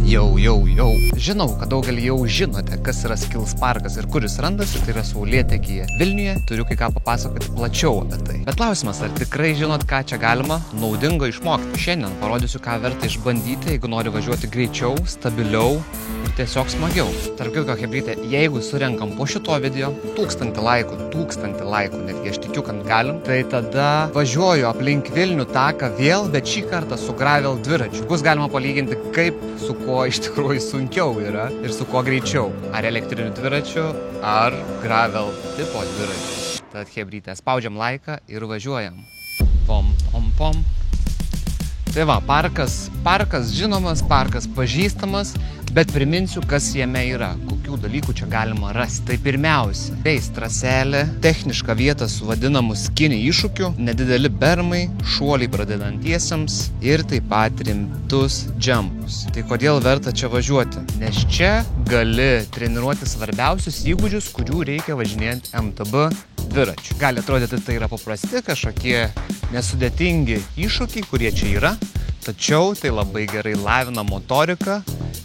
Jau. Žinau, kad daugelį jau žinote, kas yra Skills parkas ir kur jis randasi, tai yra Saulėtekyje Vilniuje. Turiu kai ką papasakoti plačiau apie tai. Bet klausimas, ar tikrai žinot, ką čia galima naudingo išmokti? Šiandien parodysiu, ką verta išbandyti, jeigu nori važiuoti greičiau, stabiliau ir tiesiog smagiau. Tarp kitko, chebrytė, jeigu surenkam po šito video 1000 laikų, netgi aš tikiu, kad galim, tai tada važiuoju aplink Vilnių taką vėl, bet šį kartą su gravel dviračiu. Bus galima palyginti, kaip su kuo iš tikrųjų sunkiau yra ir su kuo greičiau. Ar elektriniu dviračiu, ar gravel tipo dviračiu. Tad chebrytė, spaudžiam laiką ir važiuojam. Pom. Tai va, parkas žinomas, parkas pažįstamas, bet priminsiu, kas jame yra, kokių dalykų čia galima rasti. Tai pirmiausia, eis traselė, techniška vieta su vadinamu skinny iššūkiu, nedideli bermai, šuoliai pradedantiesiems ir taip pat rimtus džempus. Tai kodėl verta čia važiuoti? Nes čia gali treniruoti svarbiausius įgūdžius, kurių reikia važinėjant MTB dviračiu. Gali atrodyti, tai yra paprasti kažkokie nesudėtingi iššūkiai, kurie čia yra, tačiau tai labai gerai lavina motoriką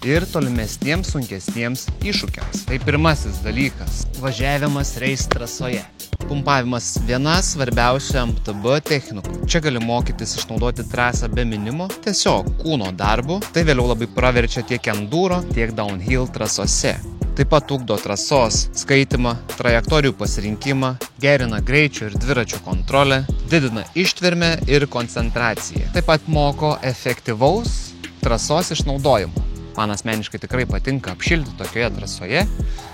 ir tolimesniems sunkesniems iššūkiams. Tai pirmasis dalykas – važiavimas reis trasoje. Pumpavimas viena svarbiausių MTB technikų. Čia gali mokytis išnaudoti trasą be minimo, tiesiog kūno darbu. Tai vėliau labai praverčia tiek enduro, tiek downhill trasose. Taip pat ugdo trasos skaitymą, trajektorijų pasirinkimą, gerina greičio ir dviračio kontrolę, didina ištvermę ir koncentraciją. Taip pat moko efektyvaus trasos išnaudojimo. Man asmeniškai tikrai patinka apšilti tokioje trasoje.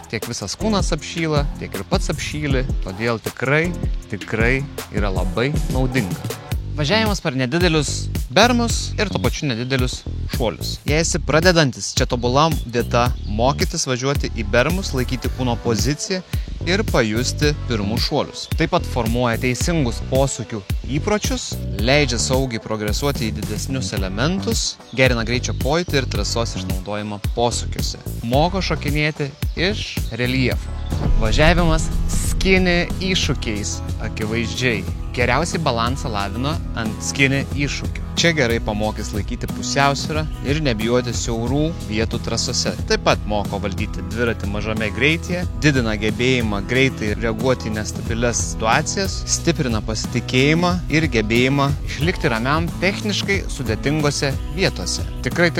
Tiek visas kūnas apšyla, tiek ir pats apšyli, todėl tikrai yra labai naudinga. Važiavimas per nedidelius bermus ir tuo pačiu nedidelius šuolius. Jei esi pradedantis, čia tobulam vieta mokytis važiuoti į bermus, laikyti kūno poziciją ir pajusti pirmus šuolius. Taip pat formuoja teisingus posūkių įpročius, leidžia saugiai progresuoti į didesnius elementus, gerina greičio pojūtį ir trasos išnaudojimą posūkiuose. Moko šokinėti iš reljefo. Važiavimas skinny iššūkiais, akivaizdžiai. Geriausiai balansą lavina ant skinny iššūkių. Čia gerai pamokys laikyti pusiausvyrą ir nebijoti siaurų vietų trasose. Taip pat moko valdyti dviratį mažame greityje, didina gebėjimą greitai reaguoti į nestabilias situacijas, stiprina pasitikėjimą ir gebėjimą išlikti ramiam techniškai sudėtingose vietose. Tikrai,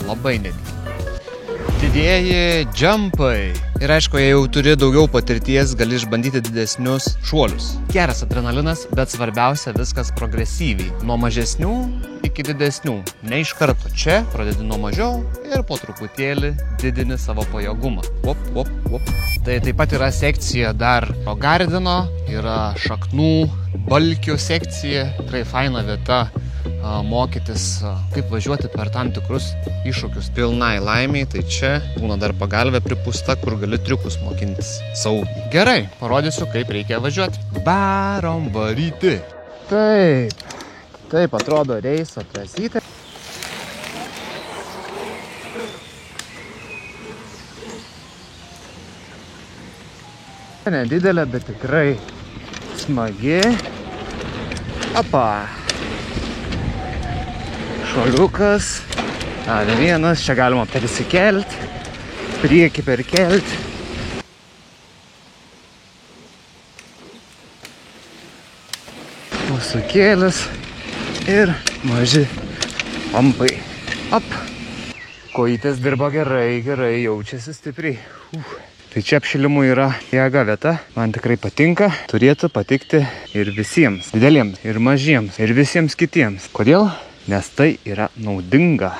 labai netgi. Didieji džempai. Ir aišku, jei jau turi daugiau patirties, gali išbandyti didesnius šuolius. Geras adrenalinas, bet svarbiausia viskas progresyviai. Nuo mažesnių iki didesnių. Ne iš karto. Čia pradedi nuo mažiau ir po truputėlį didini savo pajėgumą. Tai taip pat yra sekcija dar Gardino, yra šaknų, balkių sekcija. Tikrai faina vieta mokytis, kaip važiuoti per tam tikrus iššūkius. Pilnai laimiai, tai čia būna dar pagalvė pripūsta, kur gali triukus mokintis saugiai. Gerai, parodysiu, kaip reikia važiuoti. Varom varyti. Taip atrodo reiso trasytė. Nedidelė, bet tikrai smagi. Šuoliukas. Vienas, čia galima persikelti, priekį perkelti. Mūsukėlis ir maži pampai. Kojytės dirba gerai, jaučiasi stipriai. Tai čia apšilimui yra jėga vieta, man tikrai patinka, turėtų patikti ir visiems, dideliems, ir mažiems, ir visiems kitiems. Kodėl? Nes tai yra naudinga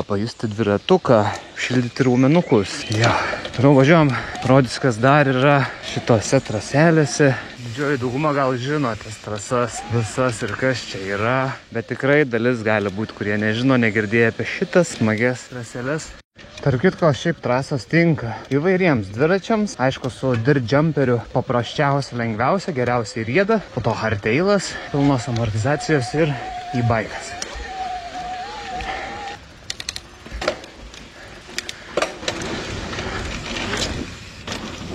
pajusti dviratuką, šildyti raumenukus. Toliau važiuojam, parodys, kas dar yra šitose traselėse. Didžioji dauguma gal žino tas trasas visas ir kas čia yra, bet tikrai dalis gali būti, kurie nežino, negirdėję apie šitas smagias traseles. Tarp kitko, šiaip trasos tinka įvairiems dviračiams. Aišku, su dirt jumperiu paprasčiausia, lengviausia, geriausiai rieda. Po to hardtailas, pilnos amortizacijos ir e-baikas.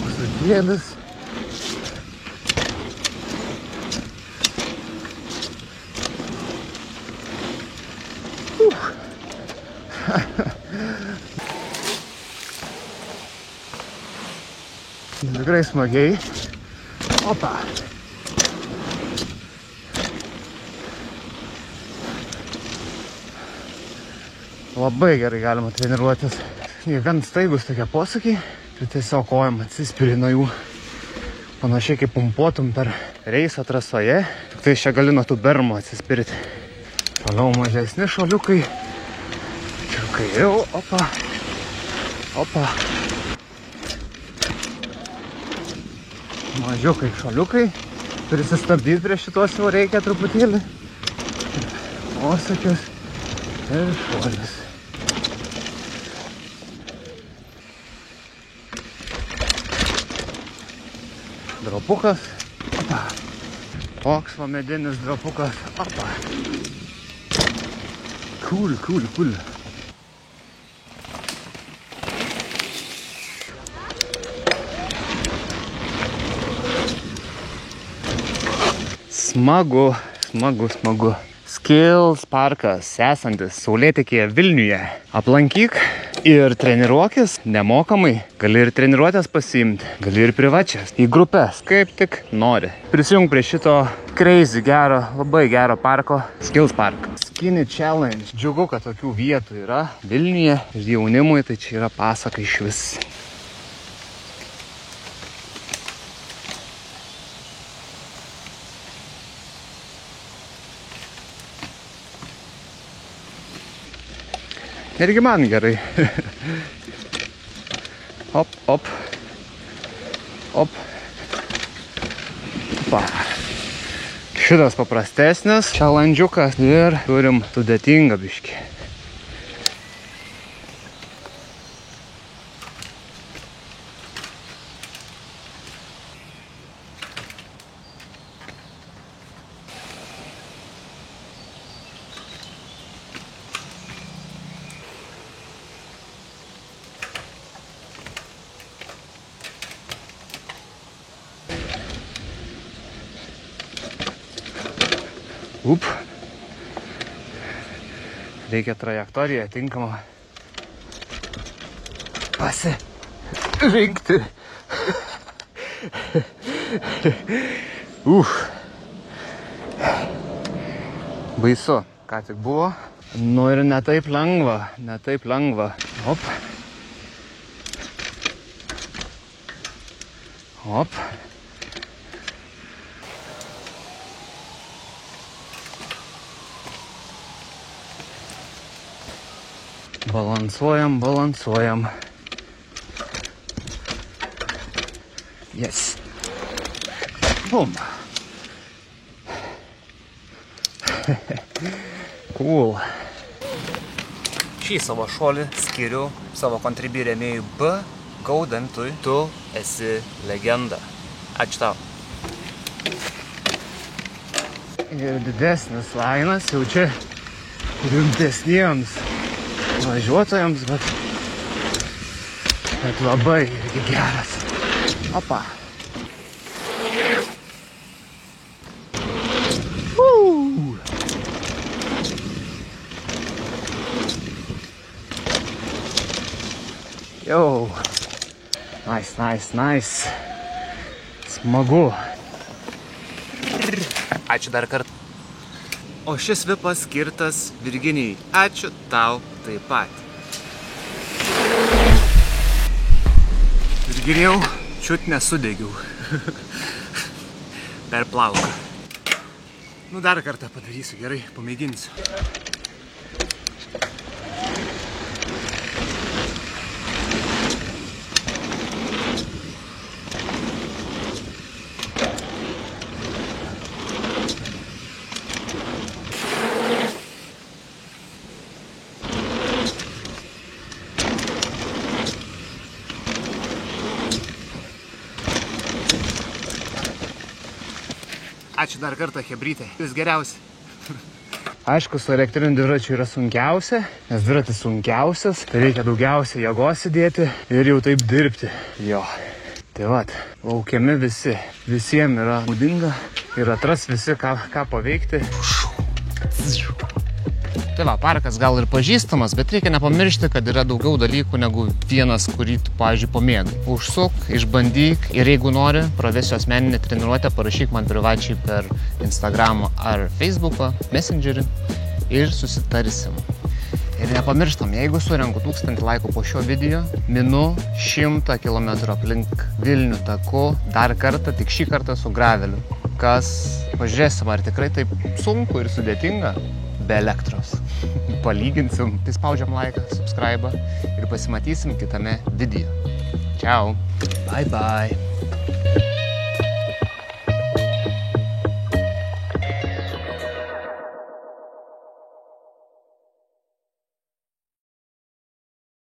Mūsukėlis. Tikrai smagiai. Opa. Labai gerai galima treniruotis. Jie gan staigus tokie posakiai. Ir tiesiog kojam atsispiri nuo jų. Panašiai kaip pumpuotum per reisą trasoje. Tik tai čia gali nuo tų bermų atsispirti. Toliau mažesni šuoliukai. Čiukai jau. Opa. Opa. Mažiukai šuoliukai. Prisistabdyti prie šitos jau reikia truputėlį. Posakius. Ir šuolis. Dropukas. Opa. Toks va medinis dropukas. Opa. Cool. Smagu. Skills parkas esantis Saulėtekyje Vilniuje. Aplankyk ir treniruokis nemokamai. Gali ir treniruotės pasiimti, gali ir privačias, į grupės, kaip tik nori. Prisijung prie šito crazy gero, labai gero parko, Skills Park. Skinny Challenge. Džiugu, kad tokių vietų yra Vilniuje ir jaunimui, tai čia yra pasaka iš vis. Irgi man gerai. Op. Opa. Šitas paprastesnis challenge'ukas ir turim sudėtingą biškį. Reikia trajektoriją tinkamą pasirinkti. Baisu, ką tik buvo. Nu ir ne taip lengva. Op. Balansuojam. Yes. Bum. Cool. Šį savo šuolį skiriu savo kontribį rėmėjui B. Gaudantui. Tu esi legenda. Ačiū tau. Ir didesnis lainas jau čia rimtesniems važiuotojams, bet labai irgi geras. Opa. Jau. Nice. Smagu. Ačiū dar kartą. O šis vipas skirtas Virginijai. Ačiū tau taip pat. Virginijau, čiut nesudegiau. Per plauką. Nu dar kartą padarysiu, gerai, pamėginsiu. Ačiū dar kartą, chebrytė. Jūs geriausi. Aišku, su elektriniu dviračiu yra sunkiausia, nes dviratis sunkiausias, tai reikia daugiausiai jėgos įdėti ir jau taip dirbti. Jo. Tai vat, laukiami visi. Visiems yra naudinga ir atras visi, ką paveikti. Tai va, parkas gal ir pažįstamas, bet reikia nepamiršti, kad yra daugiau dalykų negu vienas, kurį tu, pavyzdžiui, pamėgai. Užsuk, išbandyk ir jeigu nori, pravesiu asmeninę treniruotę, parašyk man privačiai per Instagramą ar Facebooką, Messengerį ir susitarsim. Ir nepamirštam, jeigu surenku 1000 laikų po šio video, minu 100 km aplink Vilnių taku, dar kartą, tik šį kartą su graveliu. Kas, pažiūrėsim, ar tikrai taip sunku ir sudėtinga be elektros. Palyginsim, tai spaudžiam laiką, subscribe ir pasimatysim kitame video. Ciao. Bye bye.